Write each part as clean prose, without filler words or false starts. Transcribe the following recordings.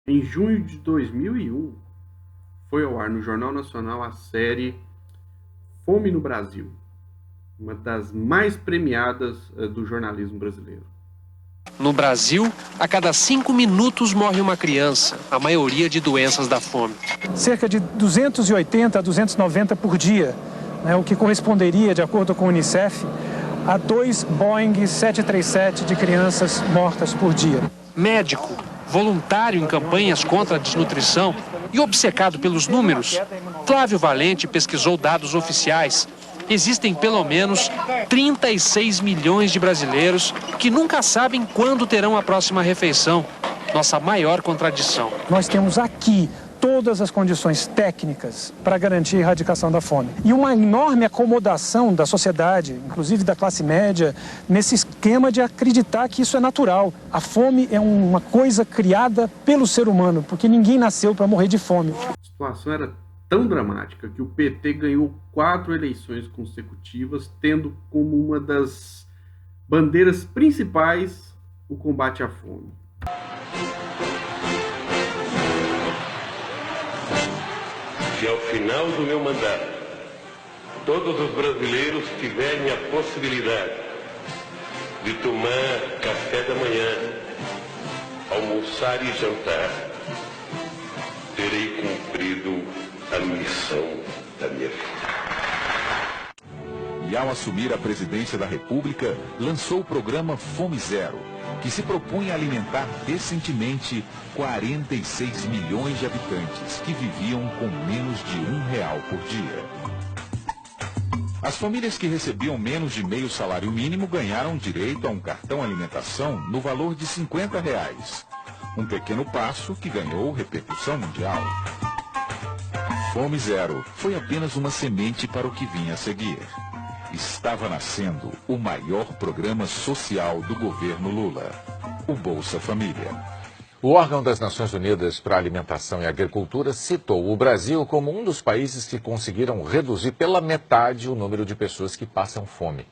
Em junho de 2001, foi ao ar no Jornal Nacional a série Fome no Brasil, uma das mais premiadas do jornalismo brasileiro. No Brasil, a cada 5 minutos morre uma criança, a maioria de doenças da fome. Cerca de 280 a 290 por dia, o que corresponderia, de acordo com o Unicef, a 2 Boeing 737 de crianças mortas por dia. Médico, voluntário em campanhas contra a desnutrição e obcecado pelos números, Flávio Valente pesquisou dados oficiais. Existem pelo menos 36 milhões de brasileiros que nunca sabem quando terão a próxima refeição. Nossa maior contradição. Nós temos aqui todas as condições técnicas para garantir a erradicação da fome. E uma enorme acomodação da sociedade, inclusive da classe média, nesse esquema de acreditar que isso é natural. A fome é uma coisa criada pelo ser humano, porque ninguém nasceu para morrer de fome. A situação era tão dramática que o PT ganhou 4 eleições consecutivas, tendo como uma das bandeiras principais o combate à fome. Se ao final do meu mandato todos os brasileiros tiverem a possibilidade de tomar café da manhã, almoçar e jantar, terei cumprido a missão da minha vida. E ao assumir a presidência da República, lançou o programa Fome Zero, que se propunha alimentar decentemente 46 milhões de habitantes que viviam com menos de R$1 por dia. As famílias que recebiam menos de meio salário mínimo ganharam direito a um cartão alimentação no valor de R$50. Um pequeno passo que ganhou repercussão mundial. Fome Zero foi apenas uma semente para o que vinha a seguir. Estava nascendo o maior programa social do governo Lula, o Bolsa Família. O órgão das Nações Unidas para a Alimentação e Agricultura citou o Brasil como um dos países que conseguiram reduzir pela metade o número de pessoas que passam fome.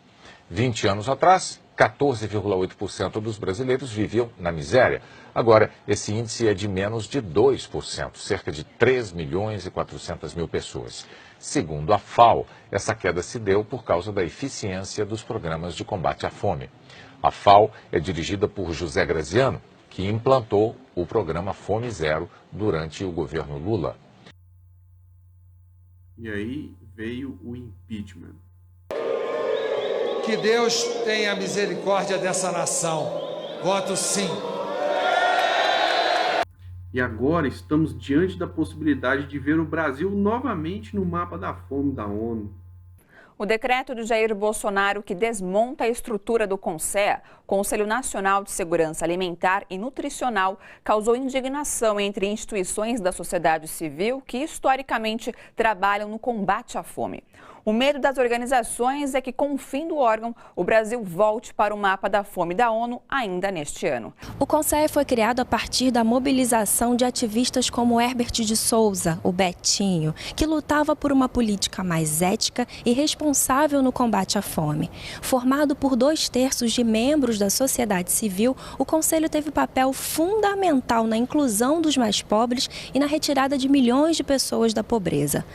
20 anos atrás, 14,8% dos brasileiros viviam na miséria. Agora, esse índice é de menos de 2%, cerca de 3 milhões e 400 mil pessoas. Segundo a FAO, essa queda se deu por causa da eficiência dos programas de combate à fome. A FAO é dirigida por José Graziano, que implantou o programa Fome Zero durante o governo Lula. E aí veio o impeachment. Que Deus tenha misericórdia dessa nação. Voto sim. E agora estamos diante da possibilidade de ver o Brasil novamente no mapa da fome da ONU. O decreto de Jair Bolsonaro que desmonta a estrutura do CONSEA, Conselho Nacional de Segurança Alimentar e Nutricional, causou indignação entre instituições da sociedade civil que historicamente trabalham no combate à fome. O medo das organizações é que, com o fim do órgão, o Brasil volte para o mapa da fome da ONU ainda neste ano. O Conselho foi criado a partir da mobilização de ativistas como Herbert de Souza, o Betinho, que lutava por uma política mais ética e responsável no combate à fome. Formado por 2/3 de membros da sociedade civil, o Conselho teve papel fundamental na inclusão dos mais pobres e na retirada de milhões de pessoas da pobreza.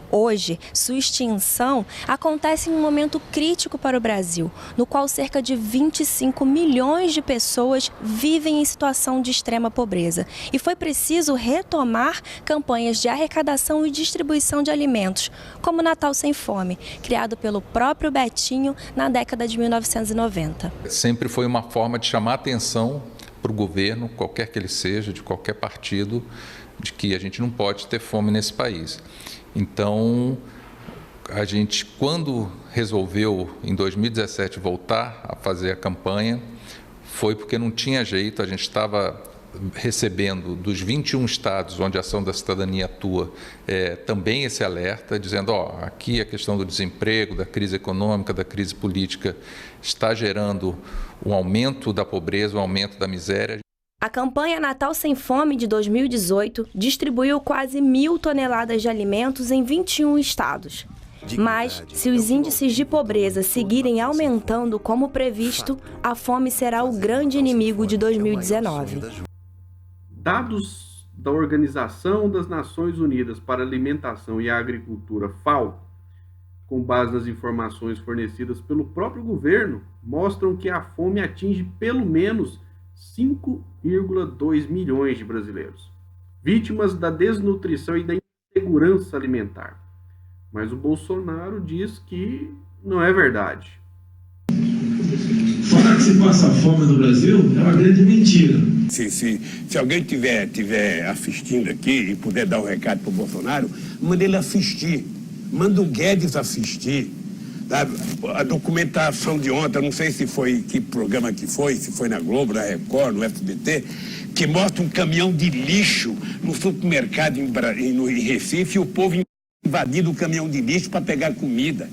Hoje, sua extinção acontece em um momento crítico para o Brasil, no qual cerca de 25 milhões de pessoas vivem em situação de extrema pobreza. E foi preciso retomar campanhas de arrecadação e distribuição de alimentos, como Natal Sem Fome, criado pelo próprio Betinho na década de 1990. Sempre foi uma forma de chamar atenção para o governo, qualquer que ele seja, de qualquer partido, de que a gente não pode ter fome nesse país. Então, a gente, quando resolveu, em 2017, voltar a fazer a campanha, foi porque não tinha jeito, a gente estava recebendo dos 21 estados onde a Ação da Cidadania atua, também esse alerta, dizendo, aqui a questão do desemprego, da crise econômica, da crise política, está gerando um aumento da pobreza, um aumento da miséria. A campanha Natal Sem Fome de 2018 distribuiu quase 1.000 toneladas de alimentos em 21 estados. Mas, se os índices de pobreza seguirem aumentando como previsto, a fome será o grande inimigo de 2019. Dados da Organização das Nações Unidas para a Alimentação e a Agricultura, FAO, com base nas informações fornecidas pelo próprio governo, mostram que a fome atinge pelo menos 5,2 milhões de brasileiros, vítimas da desnutrição e da insegurança alimentar. Mas o Bolsonaro diz que não é verdade. Falar que se passa fome no Brasil é uma grande mentira. Se alguém tiver assistindo aqui e puder dar um recado para o Bolsonaro, manda ele assistir. Manda o Guedes assistir. Tá? A documentação de ontem, não sei se foi que programa que foi, se foi na Globo, na Record, no SBT, que mostra um caminhão de lixo no supermercado em Recife e o povo invadindo o caminhão de lixo para pegar comida.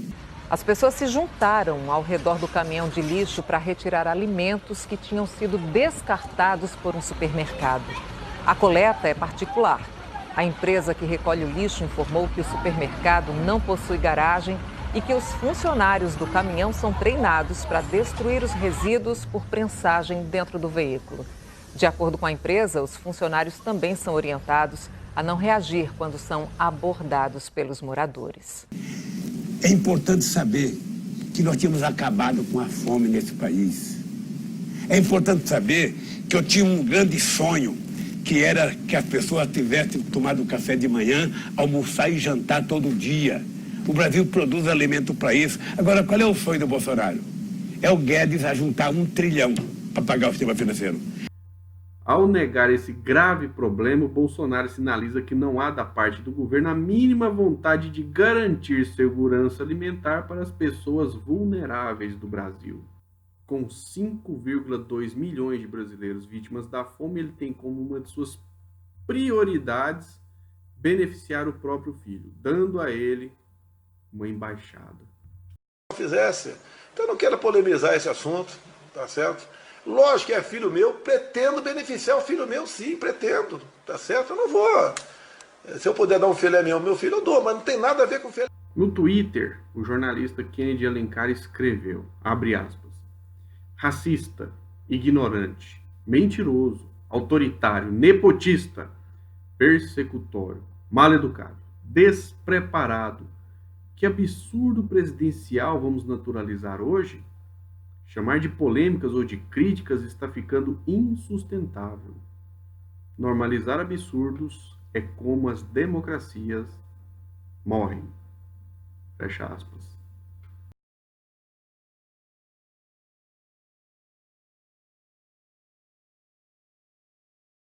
As pessoas se juntaram ao redor do caminhão de lixo para retirar alimentos que tinham sido descartados por um supermercado. A coleta é particular. A empresa que recolhe o lixo informou que o supermercado não possui garagem e que os funcionários do caminhão são treinados para destruir os resíduos por prensagem dentro do veículo. De acordo com a empresa, os funcionários também são orientados a não reagir quando são abordados pelos moradores. É importante saber que nós tínhamos acabado com a fome nesse país. É importante saber que eu tinha um grande sonho, que era que as pessoas tivessem tomado café de manhã, almoçar e jantar todo dia. O Brasil produz alimento para isso. Agora, qual é o sonho do Bolsonaro? É o Guedes a juntar 1 trilhão para pagar o sistema financeiro. Ao negar esse grave problema, o Bolsonaro sinaliza que não há da parte do governo a mínima vontade de garantir segurança alimentar para as pessoas vulneráveis do Brasil. Com 5,2 milhões de brasileiros vítimas da fome, ele tem como uma de suas prioridades beneficiar o próprio filho, dando a ele uma embaixada. Fizesse. Então eu não quero polemizar esse assunto, tá certo? Lógico que é filho meu, pretendo beneficiar o filho meu, sim, pretendo, tá certo? Eu não vou. Se eu puder dar um filé meu, meu filho, eu dou, mas não tem nada a ver com filé. No Twitter, o jornalista Kennedy Alencar escreveu, abre aspas, racista, ignorante, mentiroso, autoritário, nepotista, persecutório, mal-educado, despreparado. Que absurdo presidencial vamos naturalizar hoje? Chamar de polêmicas ou de críticas está ficando insustentável. Normalizar absurdos é como as democracias morrem. Fecha aspas.